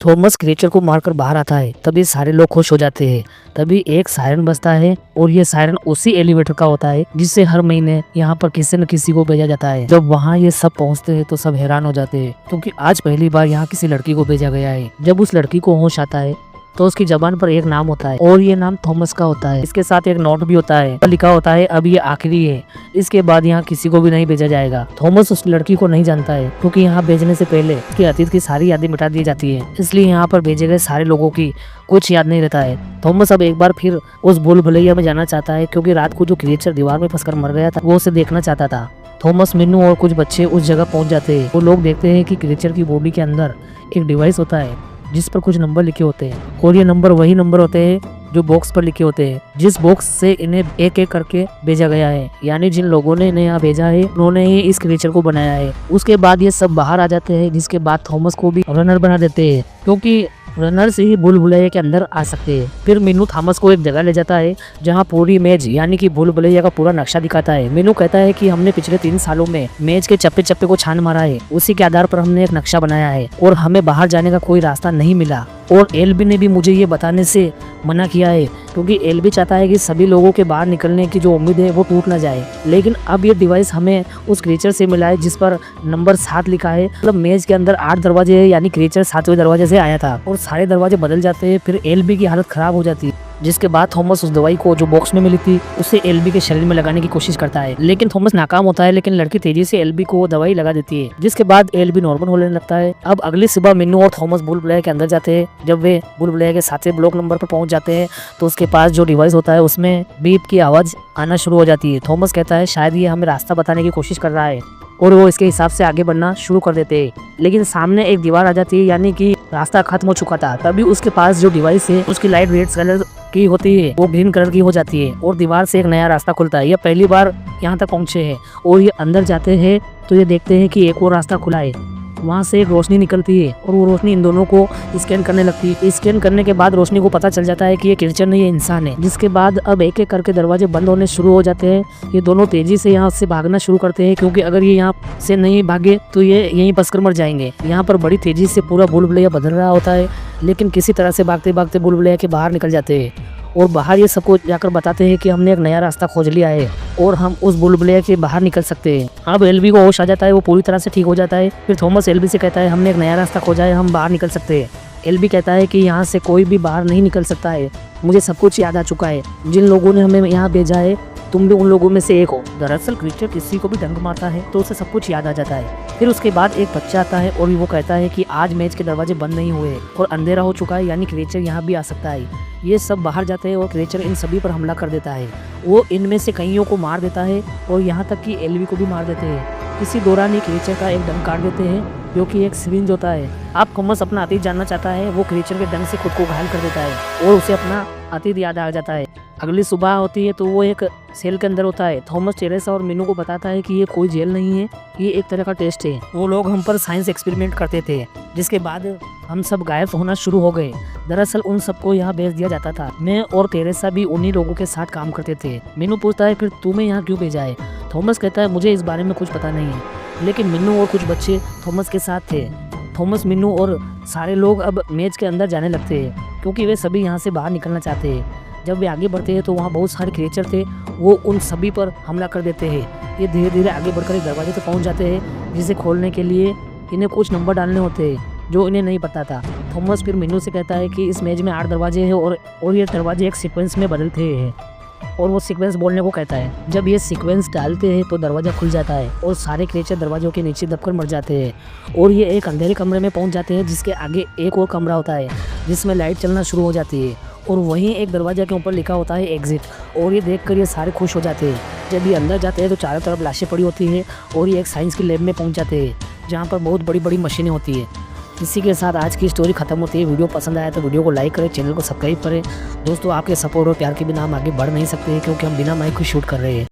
Thomas creature को मारकर बाहर आता है। तभी सारे लोग खुश हो जाते हैं। तभी एक सायरन बजता है और ये सायरन उसी एलिवेटर का होता है जिससे हर महीने यहाँ पर किसी न किसी को भेजा जाता है। जब वहाँ ये सब पहुँचते हैं तो सब हैरान हो जाते हैं क्योंकि आज पहली बार यहाँ किसी लड़की को भेजा गया है। जब उस लड़की को होश आता है तो उसकी जबान पर एक नाम होता है और ये नाम थॉमस का होता है। इसके साथ एक नोट भी होता है, लिखा होता है अब ये आखिरी है, इसके बाद यहाँ किसी को भी नहीं भेजा जाएगा। थॉमस उस लड़की को नहीं जानता है क्योंकि यहाँ भेजने से पहले उसके अतीत की सारी यादें मिटा दी जाती है, इसलिए यहाँ पर भेजे गए सारे लोगों की कुछ याद नहीं रहता है। थॉमस अब एक बार फिर उस भूल भुलैया में जाना चाहता है क्योंकि रात को जो क्रिएचर दीवार में फंसकर मर गया था वो उसे देखना चाहता था। थॉमस, मिन्नू और कुछ बच्चे उस जगह पहुंच जाते हैं। वो लोग देखते हैं कि क्रिएचर की बॉडी के अंदर एक डिवाइस होता है जिस पर कुछ नंबर लिखे होते हैं और ये नंबर वही नंबर होते हैं जो बॉक्स पर लिखे होते हैं, जिस बॉक्स से इन्हें एक एक करके भेजा गया है। यानी जिन लोगों ने इन्हें यहाँ भेजा है उन्होंने ही इस क्रिएचर को बनाया है। उसके बाद ये सब बाहर आ जाते हैं, जिसके बाद थॉमस को भी रनर बना देते हैं क्योंकि रनर से ही भूल भुलैया के अंदर आ सकते हैं। फिर मिन्नू थॉमस को एक जगह ले जाता है जहाँ पूरी मेज यानी कि भूल भुलैया का पूरा नक्शा दिखाता है। मिन्नू कहता है कि हमने पिछले 3 सालों में मेज के चप्पे चप्पे को छान मारा है, उसी के आधार पर हमने एक नक्शा बनाया है और हमें बाहर जाने का कोई रास्ता नहीं मिला। और एलबी ने भी मुझे ये बताने से मना किया है क्योंकि एलबी चाहता है कि सभी लोगों के बाहर निकलने की जो उम्मीद है वो टूट ना जाए। लेकिन अब ये डिवाइस हमें उस क्रिएचर से मिला है जिस पर नंबर 7 लिखा है। मतलब मेज के अंदर 8 दरवाजे है, यानी क्रिएचर 7वें दरवाजे से आया था और सारे दरवाजे बदल जाते हैं। फिर एलबी की हालत खराब हो जाती है, जिसके बाद थॉमस उस दवाई को जो बॉक्स में मिली थी उसे एलबी के शरीर में लगाने की कोशिश करता है, लेकिन थॉमस नाकाम होता है। लेकिन लड़की तेजी से एलबी को वो दवाई लगा देती है, जिसके बाद एलबी नॉर्मल होने लगता है। अब अगली सुबह मिन्नू और थॉमस भूल भुलैया के अंदर जाते हैं। जब वे भूल भुलैया के 7वें ब्लॉक नंबर पर पहुंच जाते हैं तो उसके पास जो डिवाइस होता है उसमें बीप की आवाज आना शुरू हो जाती है। थॉमस कहता है शायद ये हमें रास्ता बताने की कोशिश कर रहा है और वो इसके हिसाब से आगे बढ़ना शुरू कर देते हैं, लेकिन सामने एक दीवार आ जाती है, यानी कि रास्ता खत्म हो चुका था। तभी उसके पास जो डिवाइस है उसकी लाइट रेड कलर की होती है, वो ग्रीन कलर की हो जाती है और दीवार से एक नया रास्ता खुलता है। ये पहली बार यहाँ तक पहुँचे हैं और ये अंदर जाते हैं तो ये देखते हैं कि एक और रास्ता खुला है। वहाँ से एक रोशनी निकलती है और वो रोशनी इन दोनों को स्कैन करने लगती है। स्कैन करने के बाद रोशनी को पता चल जाता है कि ये क्रिएचर नहीं, ये इंसान है। जिसके बाद अब एक एक करके दरवाजे बंद होने शुरू हो जाते हैं। ये दोनों तेजी से यहाँ से भागना शुरू करते हैं क्योंकि अगर ये यहाँ से नहीं भागे तो ये यहीं फंसकर मर जाएंगे। यहाँ पर बड़ी तेजी से पूरा भूल भुलैया बदल रहा होता है, लेकिन किसी तरह से भागते भागते भूल भुलैया के बाहर निकल जाते हैं और बाहर ये सबको जाकर बताते हैं कि हमने एक नया रास्ता खोज लिया है और हम उस भूल भुलैया के बाहर निकल सकते हैं। अब एलबी को होश आ जाता है, वो पूरी तरह से ठीक हो जाता है। फिर थॉमस एलबी से कहता है हमने एक नया रास्ता खोजा है, हम बाहर निकल सकते हैं। एलबी कहता है कि यहाँ से कोई भी बाहर नहीं निकल सकता है, मुझे सब कुछ याद आ चुका है। जिन लोगों ने हमें यहाँ भेजा है तुम भी उन लोगों में से एक हो। दरअसल क्रिएचर किसी को भी डंक मारता है तो उसे सब कुछ याद आ जाता है। फिर उसके बाद एक बच्चा आता है और वो कहता है कि आज मेज के दरवाजे बंद नहीं हुए और अंधेरा हो चुका है, यानी क्रिएचर यहाँ भी आ सकता है। ये सब बाहर जाते हैं और क्रिएचर इन सभी पर हमला कर देता है। वो इनमें से कईयों को मार देता है और यहाँ तक कि एलवी को भी मार देते हैं। इसी दौरान ही क्रिएचर का एक डंक काट देते हैं जो कि एक सिरिंज होता है। अब थॉमस अपना अतीत जानना चाहता है, वो क्रिएचर के डंक से खुद को घायल कर देता है और उसे अपना अतीत याद आ जाता है। अगली सुबह होती है तो वो एक सेल के अंदर होता है। थॉमस टेरेसा और मिन्नू को बताता है कि ये कोई जेल नहीं है, ये एक तरह का टेस्ट है। वो लोग हम पर साइंस एक्सपेरिमेंट करते थे, जिसके बाद हम सब गायब होना शुरू हो गए। दरअसल उन सबको यहाँ भेज दिया जाता था। मैं और टेरेसा भी उन्हीं लोगों के साथ काम करते थे। मिन्नू पूछता है फिर तुम्हें यहाँ क्यों भेजा है? थॉमस कहता है मुझे इस बारे में कुछ पता नहीं है, लेकिन मिन्नू और कुछ बच्चे थॉमस के साथ थे। थॉमस, मिन्नू और सारे लोग अब मेज के अंदर जाने लगते हैं क्योंकि वे सभी यहाँ से बाहर निकलना चाहते हैं। जब वे आगे बढ़ते हैं तो वहाँ बहुत सारे क्रिएचर थे, वो उन सभी पर हमला कर देते हैं। ये धीरे धीरे आगे बढ़कर एक दरवाजे तक पहुँच जाते हैं, जिसे खोलने के लिए इन्हें कुछ नंबर डालने होते हैं जो इन्हें नहीं पता था। थॉमस फिर मिन्नू से कहता है कि इस मेज में 8 दरवाजे हैं और ये दरवाजे एक सीक्वेंस में बदलते हैं और वो सीक्वेंस बोलने को कहता है। जब ये सीक्वेंस डालते हैं तो दरवाजा खुल जाता है और सारे क्रिएचर दरवाजों के नीचे दबकर मर जाते हैं और ये एक अंधेरे कमरे में पहुंच जाते हैं, जिसके आगे एक और कमरा होता है जिसमें लाइट चलना शुरू हो जाती है और वहीं एक दरवाजा के ऊपर लिखा होता है एग्जिट। और ये देखकर ये सारे खुश हो जाते हैं। जब ये अंदर जाते हैं तो चारों तरफ लाशें पड़ी होती हैं और ये एक साइंस की लैब में पहुंच जाते हैं जहाँ पर बहुत बड़ी बड़ी मशीनें होती है। इसी के साथ आज की स्टोरी खत्म होती है। वीडियो पसंद आया तो वीडियो को लाइक करें, चैनल को सब्सक्राइब करें। दोस्तों, आपके सपोर्ट और प्यार के बिना हम आगे बढ़ नहीं सकते क्योंकि हम बिना माइक को शूट कर रहे हैं।